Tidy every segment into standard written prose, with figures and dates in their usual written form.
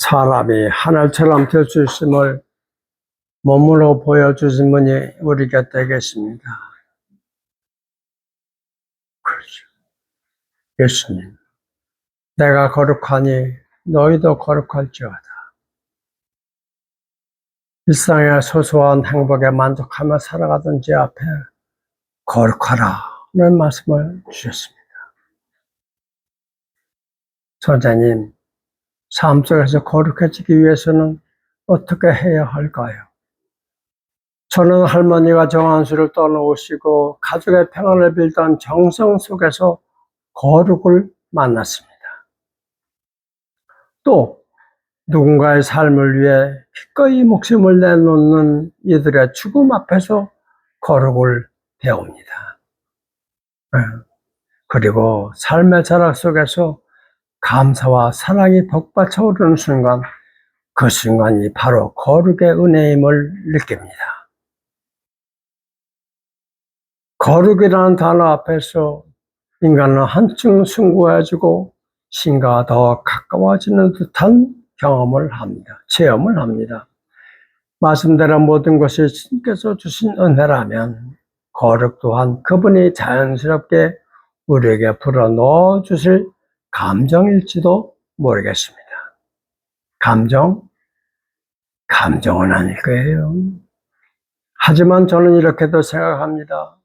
사람이 하늘처럼 될 수 있음을 몸으로 보여주신 분이 우리 곁에 계십니다. 그렇죠. 예수님, 내가 거룩하니 너희도 거룩할지어다. 일상의 소소한 행복에 만족하며 살아가던 제 앞에 거룩하라는 말씀을 주셨습니다. 선생님, 삶 속에서 거룩해지기 위해서는 어떻게 해야 할까요? 저는 할머니가 정한수를 떠나오시고 가족의 평안을 빌던 정성 속에서 거룩을 만났습니다. 또 누군가의 삶을 위해 기꺼이 목숨을 내놓는 이들의 죽음 앞에서 거룩을 배웁니다. 그리고 삶의 자락 속에서 감사와 사랑이 벅받쳐 오르는 순간, 그 순간이 바로 거룩의 은혜임을 느낍니다. 거룩이라는 단어 앞에서 인간은 한층 숭고해지고 신과 더 가까워지는 듯한 경험을 합니다. 체험을 합니다. 말씀대로 모든 것이 신께서 주신 은혜라면 거룩 또한 그분이 자연스럽게 우리에게 불어넣어 주실 감정일지도 모르겠습니다. 감정은 아닐 거예요. 하지만 저는 이렇게도 생각합니다.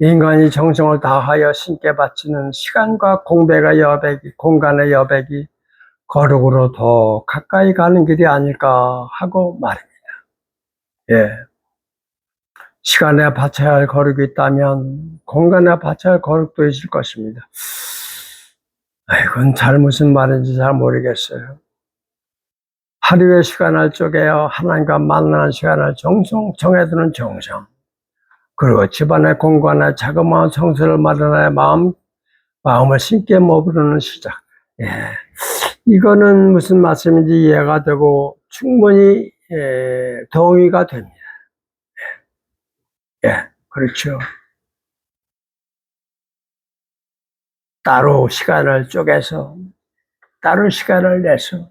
인간이 정성을 다하여 신께 바치는 시간과 공간의 여백이 거룩으로 더 가까이 가는 길이 아닐까 하고 말입니다. 예. 시간에 바쳐야 할 거룩이 있다면 공간에 바쳐야 할 거룩도 있을 것입니다. 이건 무슨 말인지 잘 모르겠어요. 하루의 시간을 쪼개어 하나님과 만나는 시간을 정해두는 정성, 그리고 집안의 공간에 자그마한 성소를 마련하여 마음을 신께 머무르는 시작. 예. 이거는 무슨 말씀인지 이해가 되고 충분히 동의가 됩니다. 예, 그렇죠. 따로 시간을 쪼개서, 따로 시간을 내서,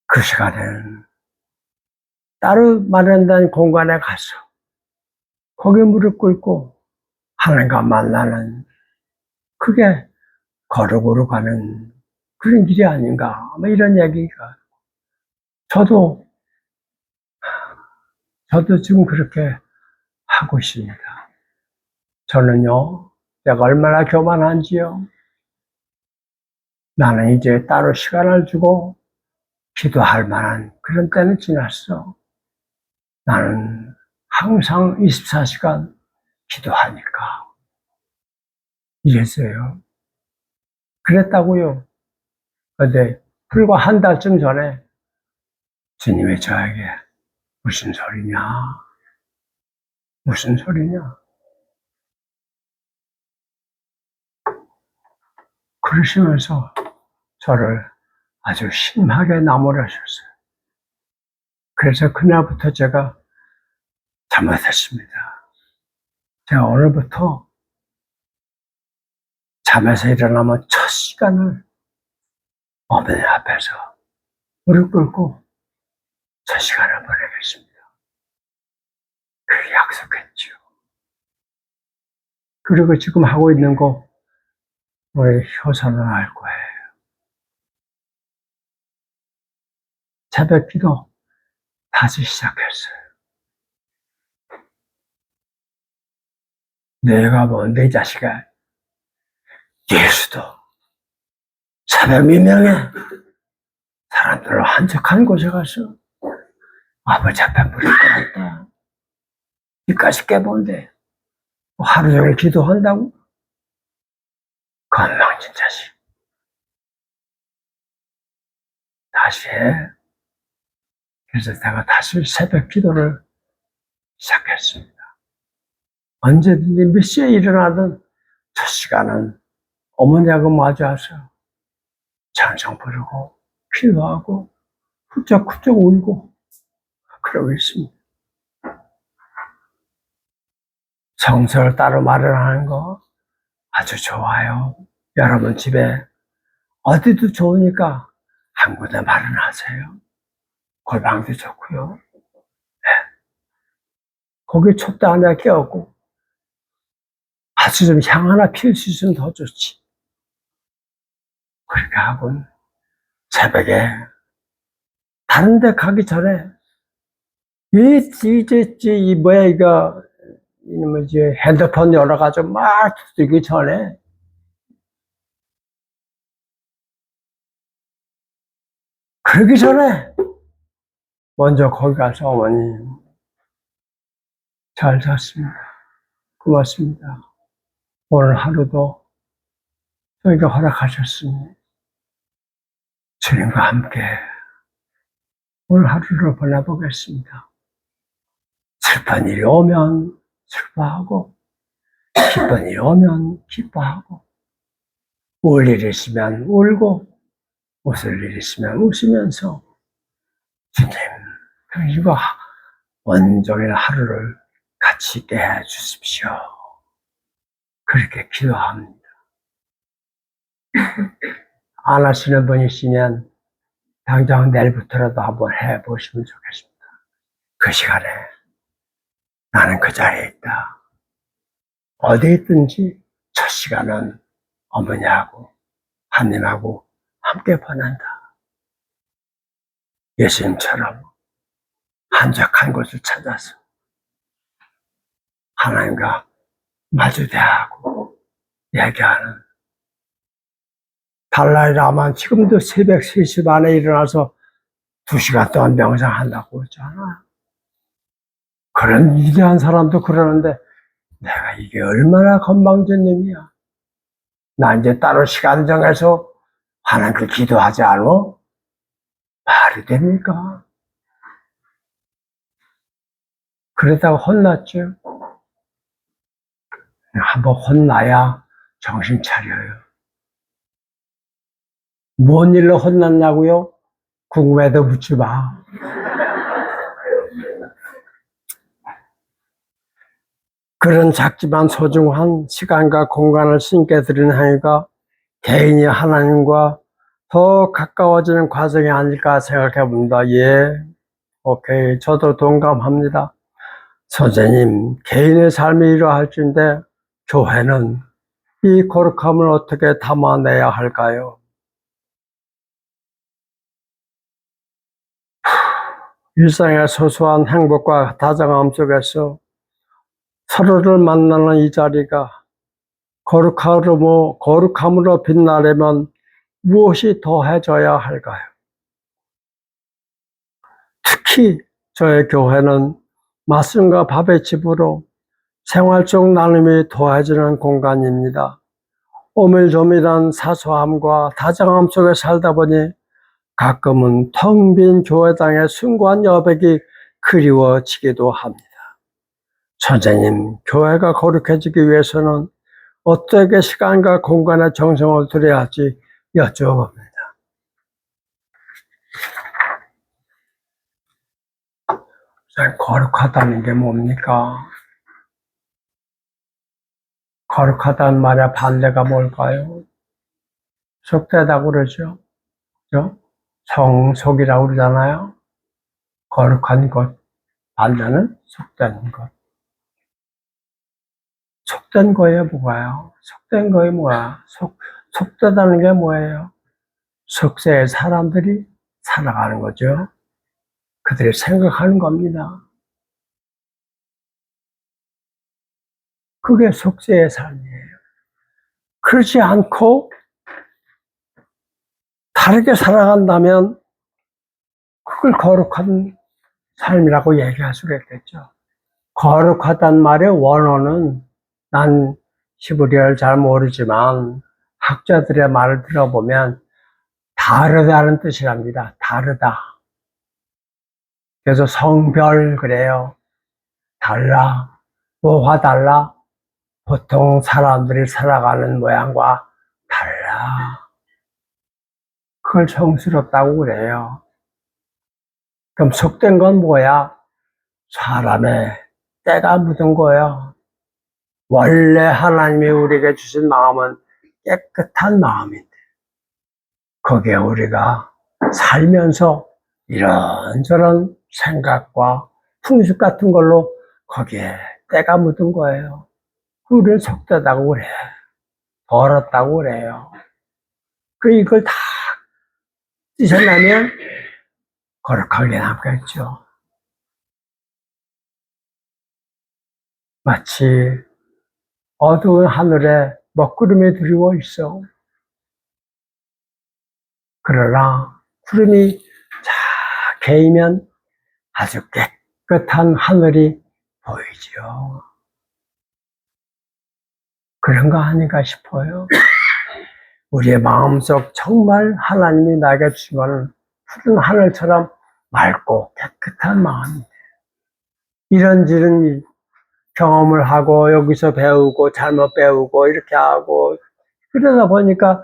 그 시간에는 따로 마련된 공간에 가서, 거기 무릎 꿇고 하나님과 만나는, 그게 거룩으로 가는 그런 길이 아닌가, 이런 얘기가. 저도 지금 그렇게 하고 있습니다. 저는요, 내가 얼마나 교만한지요. 나는 이제 따로 시간을 주고 기도할 만한 그런 때는 지났어. 나는 항상 24시간 기도하니까. 이랬어요. 그랬다고요. 근데 불과 한 달쯤 전에 주님이 저에게 무슨 소리냐? 무슨 소리냐? 그러시면서 저를 아주 심하게 나무라셨어요. 그래서 그날부터 제가 잘못했습니다. 제가 오늘부터 잠에서 일어나면 첫 시간을 어머니 앞에서 무릎 꿇고 첫 시간을 보내겠습니다. 그렇게 약속했죠. 그리고 지금 하고 있는 거 우리 효선은 알 거예요. 새벽 기도 다시 시작했어요. 내가 뭔데 이 자식아. 예수도 새벽 미명에 사람들로 한적한 곳에 가서 아버지 앞에 무릎 꿇었다. 이까지 깨본데 하루 종일 기도한다고? 건망진 자식. 다시 해. 그래서 내가 다시 새벽 기도를 시작했습니다. 언제든지 몇 시에 일어나든 첫 시간은 어머니하고 마주와서 찬송 부르고 기도하고 훌쩍훌쩍 울고 그러고 있습니다. 성서를 따로 마련하는 거 아주 좋아요. 여러분 집에 어디도 좋으니까 한 군데 마련하세요. 골방도 좋고요. 거기 촛대 하나 깨우고 아주 좀 향 하나 피울 수 있으면 더 좋지. 그렇게 하고는 새벽에 다른 데 가기 전에 이 뭐야 이거 뭐지 핸드폰 열어가지고 막 두기 전에 그러기 전에 먼저 거기 가서 어머님 잘 잤습니다. 고맙습니다. 오늘 하루도 저희가 허락하셨으니 주님과 함께 오늘 하루를 보내보겠습니다. 슬픈 일이 오면 슬퍼하고 기쁜 일이 오면 기뻐하고 울 일이 있으면 울고 웃을 일이 있으면 웃으면서 주님 당신과 온종일 하루를 같이 있게 해주십시오. 그렇게 기도합니다. 안 하시는 분 있으면 당장 내일부터라도 한번 해보시면 좋겠습니다. 그 시간에 나는 그 자리에 있다. 어디에 있든지 첫 시간은 어머니하고 하나님하고 함께 보낸다. 예수님처럼 한적한 곳을 찾아서 하나님과 마주대하고 얘기하는 달라이라만 지금도 새벽 3시 반에 일어나서 2시간 동안 명상한다고 했잖아. 그런 위대한 사람도 그러는데 내가 이게 얼마나 건방진 놈이야. 나 이제 따로 시간 정해서 하나님께 기도하지 않아? 말이 됩니까? 그러다가 혼났죠. 한번 혼나야 정신 차려요. 뭔 일로 혼났냐고요? 궁금해도 묻지 마. 그런 작지만 소중한 시간과 공간을 신께 드리는 행위가 개인이 하나님과 더 가까워지는 과정이 아닐까 생각해 봅니다. 예, 오케이. 저도 동감합니다. 선생님, 개인의 삶이 이러할진데 교회는 이 거룩함을 어떻게 담아내야 할까요? 일상의 소소한 행복과 다정함 속에서 서로를 만나는 이 자리가 거룩함으로 빛나려면 무엇이 더해져야 할까요? 특히 저의 교회는 말씀과 밥의 집으로 생활적 나눔이 더해지는 공간입니다. 오밀조밀한 사소함과 다정함 속에 살다 보니 가끔은 텅 빈 교회당의 숭고한 여백이 그리워지기도 합니다. 선생님, 교회가 거룩해지기 위해서는 어떻게 시간과 공간에 정성을 들여야 할지 여쭤봅니다. 거룩하다는 게 뭡니까? 거룩하다는 말의 반대가 뭘까요? 속되다고 그러죠. 그죠? 성속이라고 그러잖아요. 거룩한 것, 반대는 속된 것. 속된 거에 뭐가요? 속된 거에 뭐야? 속되다는 게 뭐예요? 속세의 사람들이 살아가는 거죠. 그들이 생각하는 겁니다. 그게 속세의 삶이에요. 그렇지 않고 다르게 살아간다면 그걸 거룩한 삶이라고 얘기할 수가 있겠죠. 거룩하단 말의 원어는 난 히브리어를 잘 모르지만 학자들의 말을 들어보면 다르다는 뜻이랍니다. 다르다. 그래서 성별 그래요. 달라. 뭐가 달라? 보통 사람들이 살아가는 모양과 달라. 그걸 성스럽다고 그래요. 그럼 속된 건 뭐야? 사람의 때가 묻은 거예요. 원래 하나님이 우리에게 주신 마음은 깨끗한 마음인데 거기에 우리가 살면서 이런저런 생각과 풍습 같은 걸로 거기에 때가 묻은 거예요. 우리는 속되다고 그래. 더럽다고 그래요. 이걸 다 찢어내면 거룩하게 남겠죠. 마치 어두운 하늘에 먹구름이 드리워 있어. 그러나 구름이 쫙 개이면 아주 깨끗한 하늘이 보이죠. 그런 거 아닌가 싶어요. 우리의 마음속 정말 하나님이 나에게 주신 것은 푸른 하늘처럼 맑고 깨끗한 마음이에요. 이런저런 경험을 하고 여기서 배우고 잘못 배우고 이렇게 하고 그러다 보니까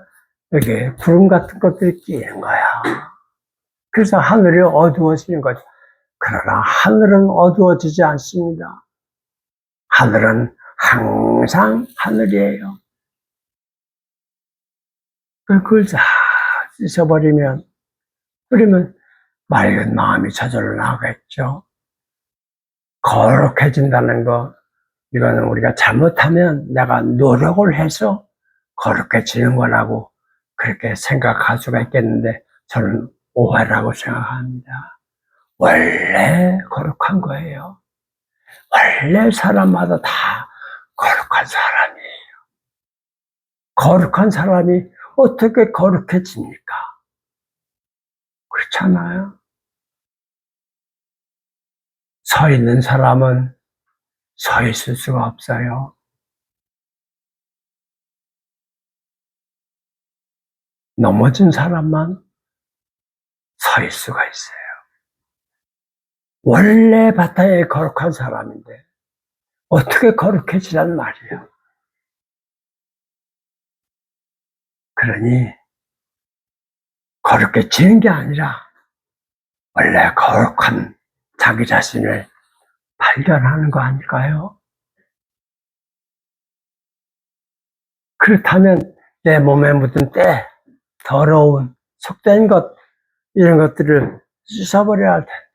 여기 구름 같은 것들이 끼는 거야. 그래서 하늘이 어두워지는 거죠. 그러나 하늘은 어두워지지 않습니다. 하늘은 항상 하늘이에요. 그걸 다 씻어버리면, 그러면 맑은 마음이 저절로 나오겠죠. 거룩해진다는 거, 이거는 우리가 잘못하면 내가 노력을 해서 거룩해지는 거라고 그렇게 생각할 수가 있겠는데, 저는 오해라고 생각합니다. 원래 거룩한 거예요. 원래 사람마다 다 거룩한 사람이에요. 거룩한 사람이 어떻게 거룩해집니까? 그렇잖아요. 서 있는 사람은 서 있을 수가 없어요. 넘어진 사람만 서 있을 수가 있어요. 원래 바탕에 거룩한 사람인데 어떻게 거룩해지란 말이야. 그러니 거룩해지는 게 아니라 원래 거룩한 자기 자신을 발견하는 거 아닐까요? 그렇다면 내 몸에 묻은 때, 더러운 속된 것, 이런 것들을 씻어버려야 할 텐데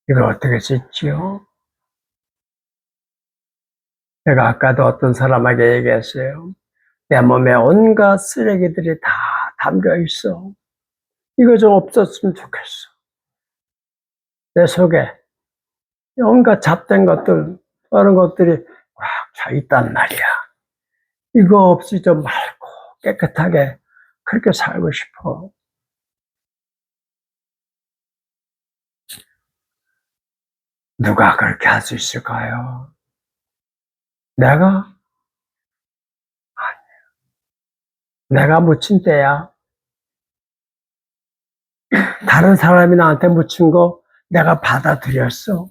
이걸 어떻게 씻지요? 내가 아까도 어떤 사람에게 얘기했어요. 내 몸에 온갖 쓰레기들이 다 담겨 있어. 이거 좀 없었으면 좋겠어. 내 속에 온갖 잡된 것들, 다른 것들이 꽉 차 있단 말이야. 이거 없이 좀 맑고 깨끗하게 그렇게 살고 싶어. 누가 그렇게 할 수 있을까요? 내가? 내가 묻힌 때야. 다른 사람이 나한테 묻힌 거 내가 받아들였어.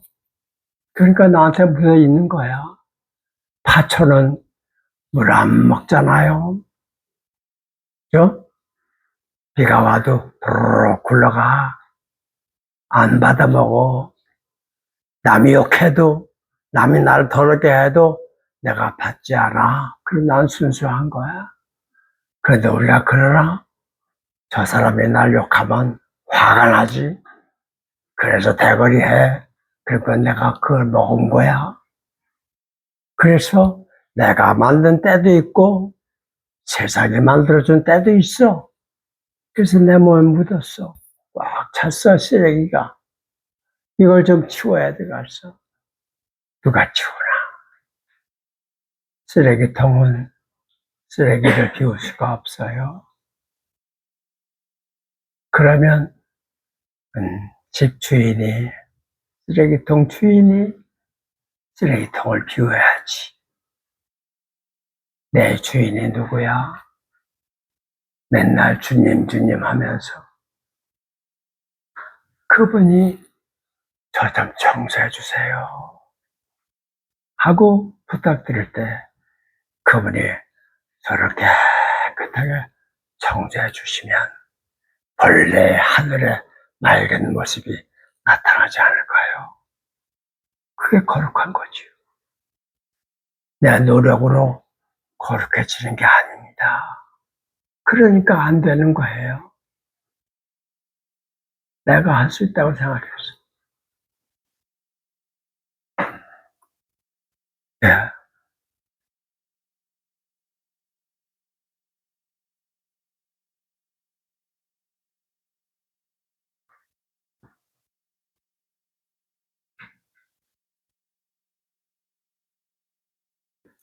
그러니까 나한테 묻어 있는 거야. 파초는 물 안 먹잖아요. 그죠? 비가 와도 부르르 굴러가. 안 받아 먹어. 남이 욕해도, 남이 나를 더럽게 해도 내가 받지 않아. 그럼 난 순수한 거야. 그런데 우리가 그러나? 저 사람이 날 욕하면 화가 나지. 그래서 대거리 해. 그러니까 내가 그걸 먹은 거야. 그래서 내가 만든 때도 있고 세상이 만들어준 때도 있어. 그래서 내 몸에 묻었어. 꽉 찼어, 쓰레기가. 이걸 좀 치워야 되겠어. 누가 치우나? 쓰레기통은 쓰레기를 비울 수가 없어요. 그러면 집 주인이, 쓰레기통 주인이 쓰레기통을 비워야지. 내 주인이 누구야? 맨날 주님 주님 하면서 그분이 저 좀 청소해 주세요 하고 부탁드릴 때 그분이 저를 깨끗하게 청소해 주시면 본래 하늘의 맑은 모습이 나타나지 않을까요? 그게 거룩한 거죠. 내 노력으로 거룩해지는 게 아닙니다. 그러니까 안 되는 거예요. 내가 할 수 있다고 생각했어. 예.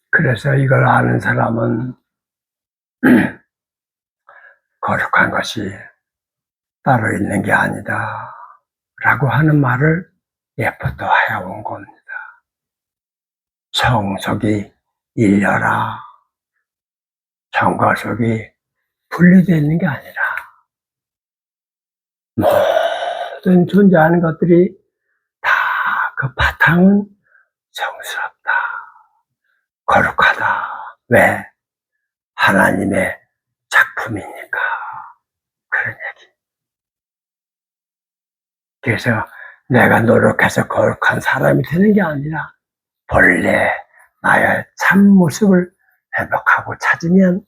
그래서 이걸 아는 사람은 거룩한 것이 따로 있는 게 아니다 라고 하는 말을 예부터 해온 겁니다. 성속이 일려라. 성과 속이 분리되어 있는 게 아니라 모든 존재하는 것들이 다 그 바탕은 성스럽다. 거룩하다. 왜? 하나님의 작품이니까. 그런 얘기. 그래서 내가 노력해서 거룩한 사람이 되는 게 아니라 본래 나의 참 모습을 회복하고 찾으면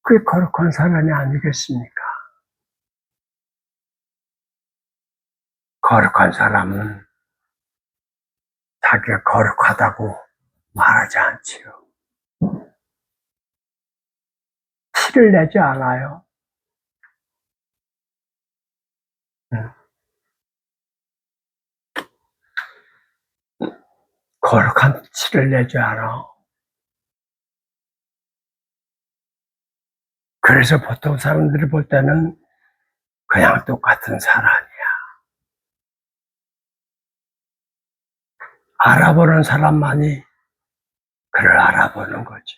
그게 거룩한 사람이 아니겠습니까? 거룩한 사람은 자기가 거룩하다고 말하지 않지요. 티를 내지 않아요. 거룩한 티를 내지 않아. 그래서 보통 사람들이 볼 때는 그냥 똑같은 사람이야. 알아보는 사람만이 그를 알아보는 거죠.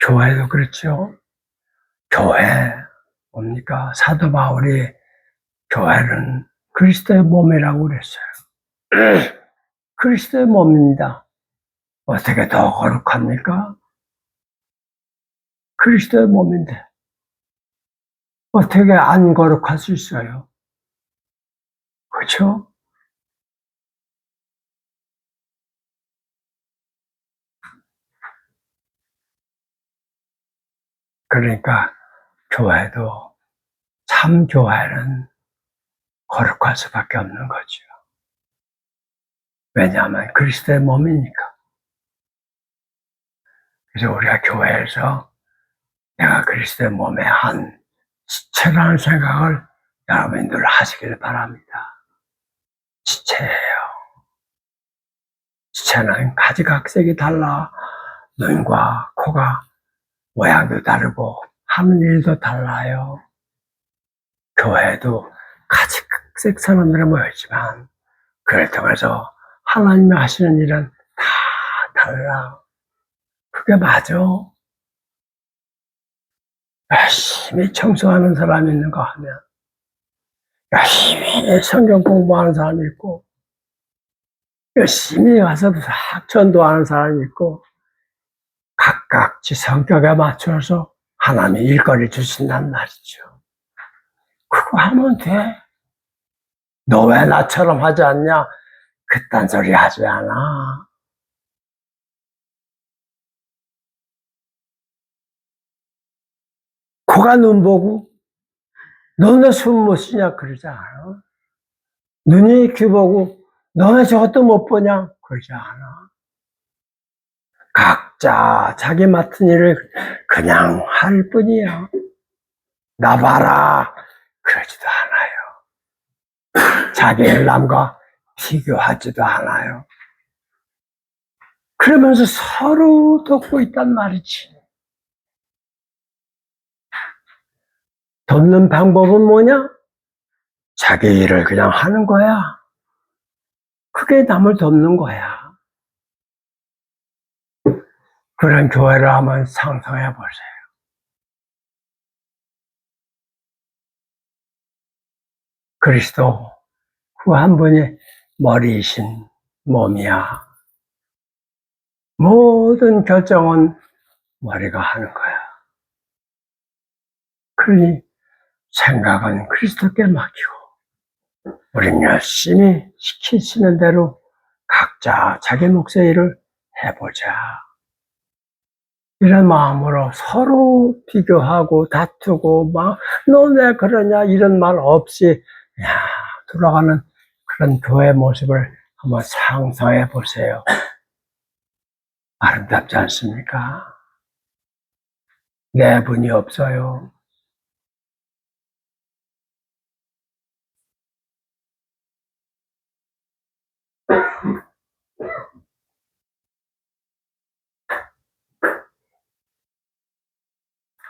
교회도 그렇죠. 교회 뭡니까? 사도 바울이 교회는 그리스도의 몸이라고 그랬어요. 그리스도의 몸입니다. 어떻게 더 거룩합니까? 그리스도의 몸인데 어떻게 안 거룩할 수 있어요? 그렇죠? 그러니까 교회도 참 교회는 거룩할 수밖에 없는 거죠. 왜냐하면 그리스도의 몸이니까. 그래서 우리가 교회에서 내가 그리스도의 몸의 한 지체라는 생각을 여러분들 하시길 바랍니다. 지체예요. 지체는 가지각색이 달라. 눈과 코가 모양도 다르고 하는 일도 달라요. 교회도 가지각색 사람들이 모였지만 그걸 통해서 하나님이 하시는 일은 다 달라. 그게 맞아. 열심히 청소하는 사람이 있는가 하면 열심히 성경 공부하는 사람이 있고 열심히 가서 학전도하는 사람이 있고 각각 지 성격에 맞춰서 하나님이 일거리 주신단 말이죠. 그거 하면 돼. 너 왜 나처럼 하지 않냐? 그딴 소리 하지 않아. 코가 눈 보고 너네 숨 못 쉬냐 그러지 않아. 눈이 귀 보고 너네 저것도 못 보냐 그러지 않아. 각자 자기 맡은 일을 그냥 할 뿐이야. 나 봐라 그러지도 않아요. 자기 일 남과 비교하지도 않아요. 그러면서 서로 돕고 있단 말이지. 돕는 방법은 뭐냐? 자기 일을 그냥 하는 거야. 그게 남을 돕는 거야. 그런 교회를 한번 상상해 보세요. 그리스도 그 한 분이 머리이신 몸이야. 모든 결정은 머리가 하는 거야. 그러니 생각은 그리스도께 맡기고 우린 열심히 시키시는 대로 각자 자기 몫의 일을 해보자. 이런 마음으로 서로 비교하고 다투고 막 너 왜 그러냐 이런 말 없이 돌아가는 그런 교회 모습을 한번 상상해 보세요. 아름답지 않습니까? 내분이 없어요.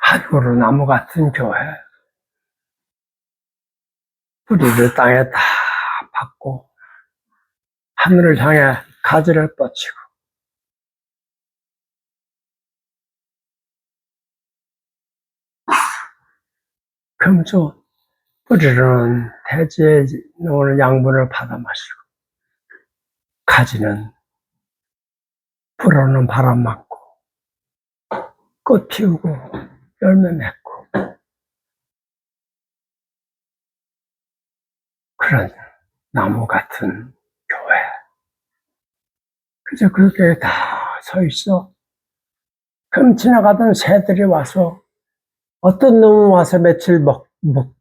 한 그루 나무 같은 교회. 뿌리를 땅에 다 박고 하늘을 향해 가지를 뻗치고 금소 뿌리로는 대지에 오는 양분을 받아 마시고 가지는 불어오는 바람 맞고 꽃 피우고 열매 맺고 그런 나무 같은 교회. 그저 그렇게 다 서 있어. 그럼 지나가던 새들이 와서 어떤 놈은 와서 며칠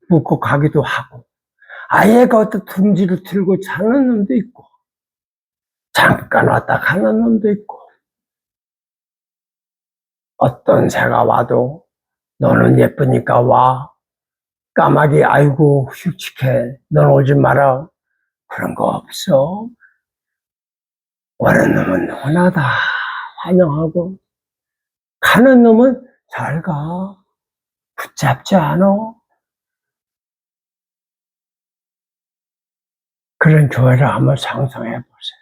묵고 가기도 하고 아예 거기다 둥지를 틀고 자는 놈도 있고 잠깐 왔다 가는 놈도 있고 어떤 새가 와도 너는 예쁘니까 와. 까마귀 아이고 흉측해. 넌 오지 마라. 그런 거 없어. 오는 놈은 누구나 다 환영하고 가는 놈은 잘 가. 붙잡지 않아. 그런 교회를 한번 상상해 보세요.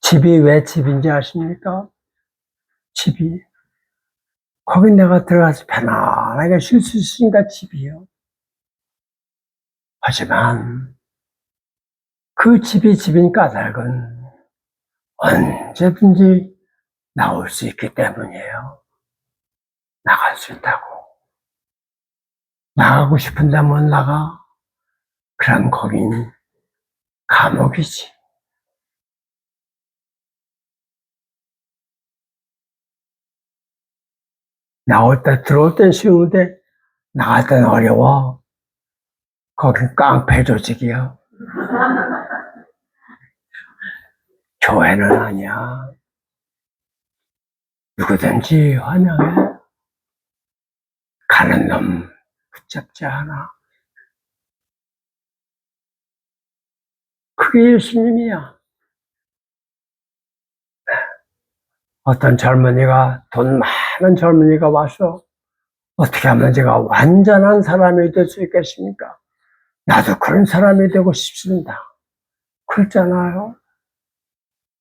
집이 왜 집인지 아십니까? 집이. 거기 내가 들어가서 편안하게 쉴 수 있으니까 집이요. 하지만 그 집이 집인 까닭은 언제든지 나올 수 있기 때문이에요. 나갈 수 있다고. 나가고 싶은데 못 나가? 그럼 거긴 감옥이지. 나올 때 들어올 땐 쉬운데 나갈 땐 어려워. 거긴 깡패 조직이야. 교회는 아니야. 누구든지 환영해. 가는 놈 붙잡지 않아. 그게 예수님이야. 어떤 젊은이가, 돈 많은 젊은이가 와서 어떻게 하면 제가 완전한 사람이 될 수 있겠습니까? 나도 그런 사람이 되고 싶습니다. 그렇잖아요.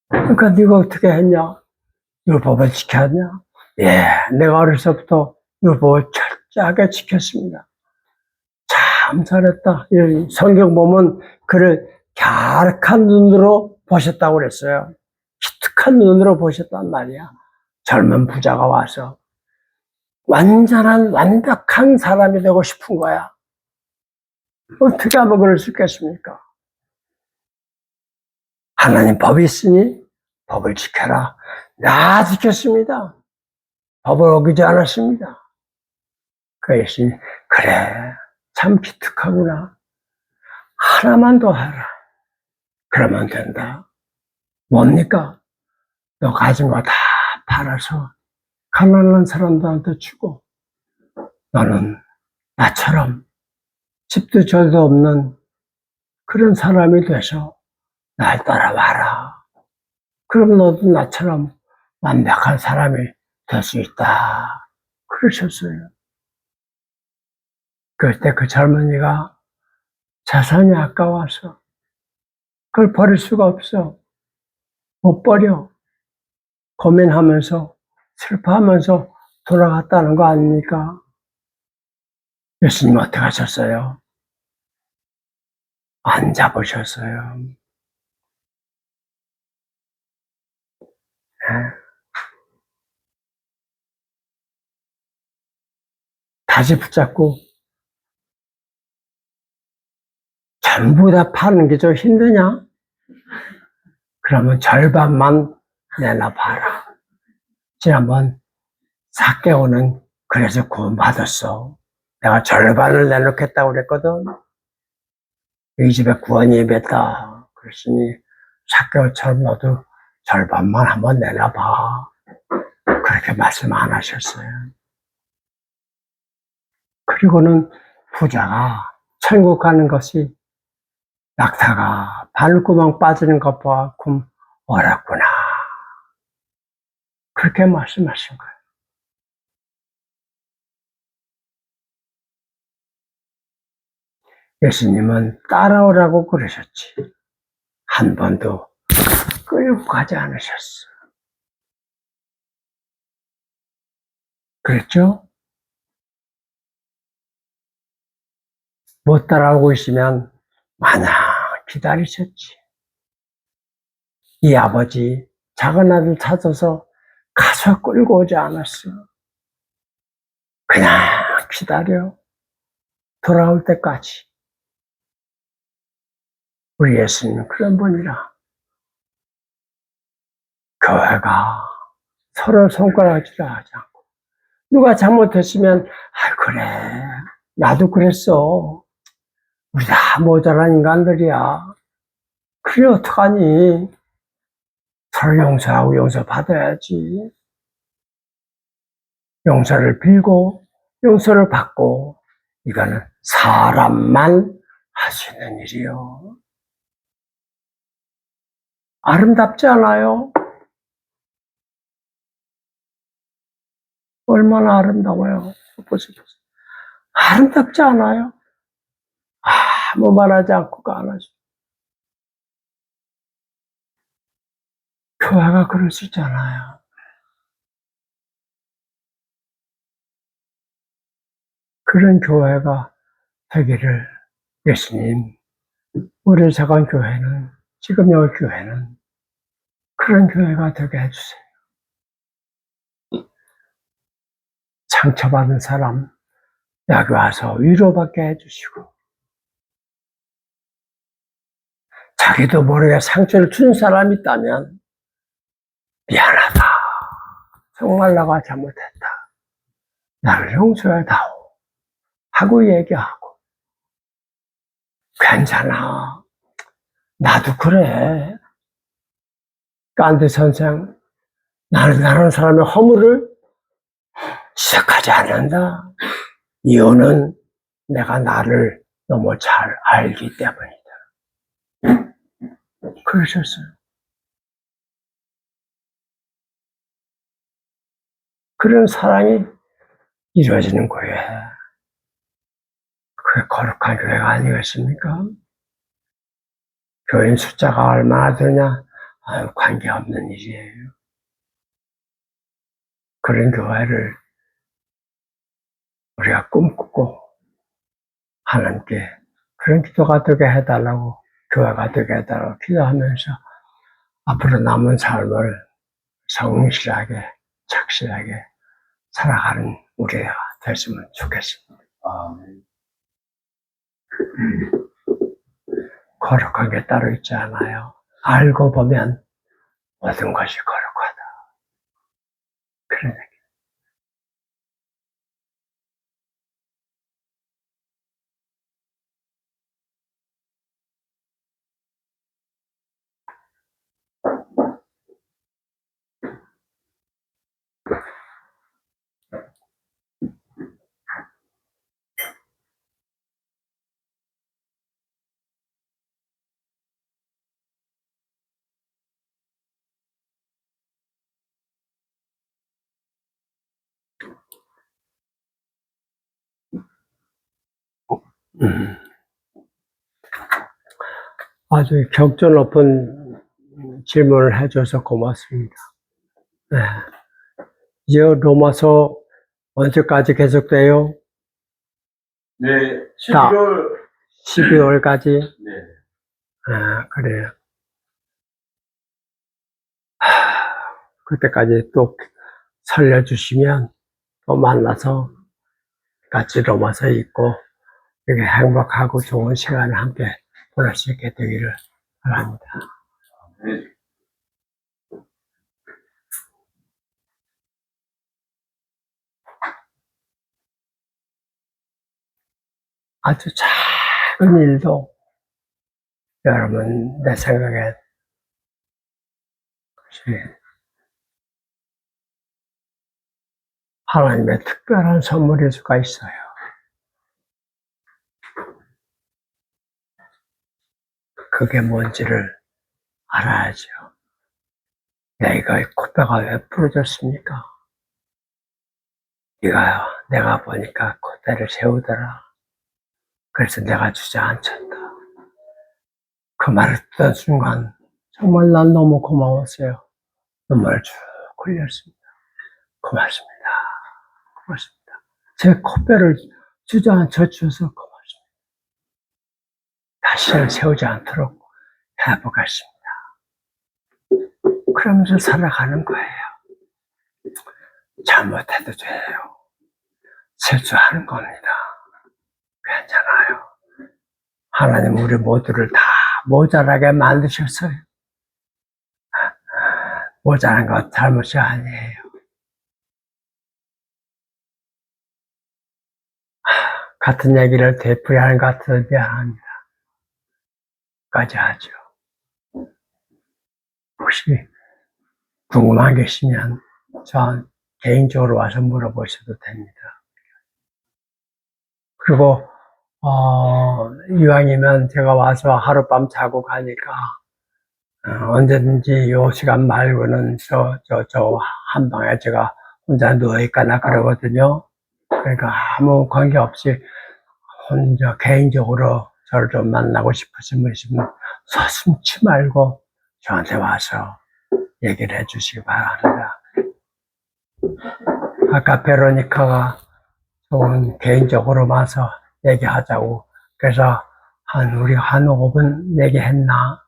그러니까 네가 어떻게 했냐? 율법을 지켰냐? 예, 내가 어렸을 때부터 율법을 철저하게 지켰습니다. 참 잘했다. 성경 보면 그를 갸륵한 눈으로 보셨다고 그랬어요. 기특한 눈으로 보셨단 말이야. 젊은 부자가 와서 완전한 완벽한 사람이 되고 싶은 거야. 어떻게 하면 그럴 수 있겠습니까? 하나님 법이 있으니 법을 지켜라. 나 지켰습니다. 법을 어기지 않았습니다. 그 예수님, 그래, 참 기특하구나. 하나만 더 하라. 그러면 된다. 뭡니까? 너 가진 거 다 팔아서 가난한 사람들한테 주고 너는 나처럼 집도 저도 없는 그런 사람이 돼서 날 따라와라. 그럼 너도 나처럼 완벽한 사람이 될 수 있다. 그러셨어요. 그때 그 젊은이가 자산이 아까워서 그걸 버릴 수가 없어. 못 버려. 고민하면서 슬퍼하면서 돌아갔다는 거 아닙니까? 예수님 어떻게 하셨어요? 안 잡으셨어요. 다시 붙잡고 전부 다 파는 게 좀 힘드냐? 그러면 절반만 내놔봐라. 지난번 4개월은 그래서 구원받았어. 내가 절반을 내놓겠다고 그랬거든. 이 집에 구원이 예배다. 그랬으니 4개월처럼 너도 절반만 한번 내놔봐. 그렇게 말씀 안 하셨어요. 그리고는 부자가 천국 가는 것이 낙타가 바늘구멍 빠지는 것만큼 어렵구나. 그렇게 말씀하신 거예요. 예수님은 따라오라고 그러셨지. 한 번도 끌고 가지 않으셨어. 그랬죠? 못 따라오고 있으면 마냥 기다리셨지. 이 아버지 작은 아들 찾아서 가서 끌고 오지 않았어. 그냥 기다려. 돌아올 때까지. 우리 예수님은 그런 분이라. 교회가 서로 손가락질을 하지 않고 누가 잘못했으면 그래 나도 그랬어. 우리 다 모자란 인간들이야. 그래 어떡하니. 서로 용서하고 용서받아야지. 용서를 빌고 용서를 받고 이거는 사람만 할 수 있는 일이요. 아름답지 않아요? 얼마나 아름다워요. 보세요. 아름답지 않아요? 아무 말하지 않고 가라지. 교회가 그럴 수 있잖아요. 그런 교회가 되기를 예수님, 우리 작은 교회는, 지금 여기 교회는 그런 교회가 되게 해주세요. 상처받은 사람, 여기 와서 위로받게 해주시고, 자기도 모르게 상처를 준 사람이 있다면, 미안하다. 정말 나가 잘못했다. 나를 용서해다오. 하고 얘기하고, 괜찮아. 나도 그래. 깐디 선생, 나는 다른 사람의 허물을 지적하지 않는다. 이유는 내가 나를 너무 잘 알기 때문이다. 그러셨어요. 그런 사랑이 이루어지는 거예요. 그게 거룩한 교회가 아니겠습니까? 교인 숫자가 얼마나 되냐? 관계없는 일이에요. 그런 교회를 우리가 꿈꾸고 하나님께 그런 기도가 되게 해달라고, 교회가 되게 해달라고 기도하면서 앞으로 남은 삶을 성실하게, 착실하게 살아가는 우리가 됐으면 좋겠습니다. 거룩한 게 따로 있지 않아요. 알고 보면 모든 것이 거룩하다. 그런 얘기. 아주 격조 높은 질문을 해줘서 고맙습니다. 네. 이제 로마서 언제까지 계속돼요? 네, 12월. 12월까지? 네. 그래요. 그때까지 또 살려주시면 또 만나서 같이 로마서 읽고 이렇게 행복하고 좋은 시간을 함께 보낼 수 있게 되기를 바랍니다. 네. 아주 작은 일도 여러분 내 생각에 하나님의 특별한 선물일 수가 있어요. 그게 뭔지를 알아야죠. 내가 콧배가 왜 부러졌습니까? 내가 보니까 콧대를 세우더라. 그래서 내가 주저앉혔다. 그 말을 듣던 순간 정말 난 너무 고마웠어요. 눈물을 쭉 흘렸습니다. 고맙습니다. 고맙습니다. 제 콧배를 주저앉혀 주셔서 고맙습니다. 다시는 세우지 않도록 해보겠습니다. 그러면서 살아가는 거예요. 잘못해도 돼요. 실수하는 겁니다. 괜찮아요. 하나님 우리 모두를 다 모자라게 만드셨어요. 모자란 것 잘못이 아니에요. 같은 얘기를 되풀이하는 것 같아서 미안합니다. 까지 하죠. 혹시 궁금한 게 있으면 저 개인적으로 와서 물어보셔도 됩니다. 그리고 이왕이면 제가 와서 하룻밤 자고 가니까 언제든지 요 시간 말고는 저 한방에 제가 혼자 누워있거나 그러거든요. 그러니까 아무 관계없이 혼자 개인적으로 저를 좀 만나고 싶으신 분 있으면 서슴지 말고 저한테 와서 얘기를 해주시기 바랍니다. 아까 베로니카가 조금 개인적으로 와서 얘기하자고 그래서 우리 한 5분 얘기했나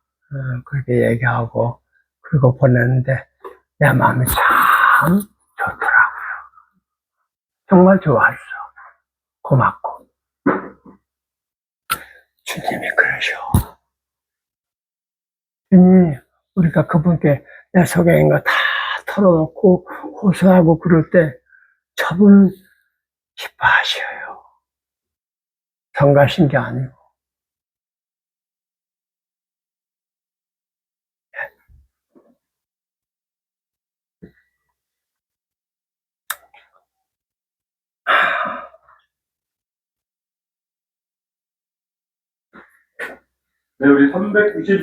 그렇게 얘기하고 그리고 보냈는데 내 마음이 참 좋더라고요. 정말 좋았어. 고맙고 주님이 그러셔. 주님이 우리가 그분께 내 속에 있는 거 다 털어놓고 호소하고 그럴 때 저분은 기뻐하셔요. 성가신 게 아니고. 네, 우리 392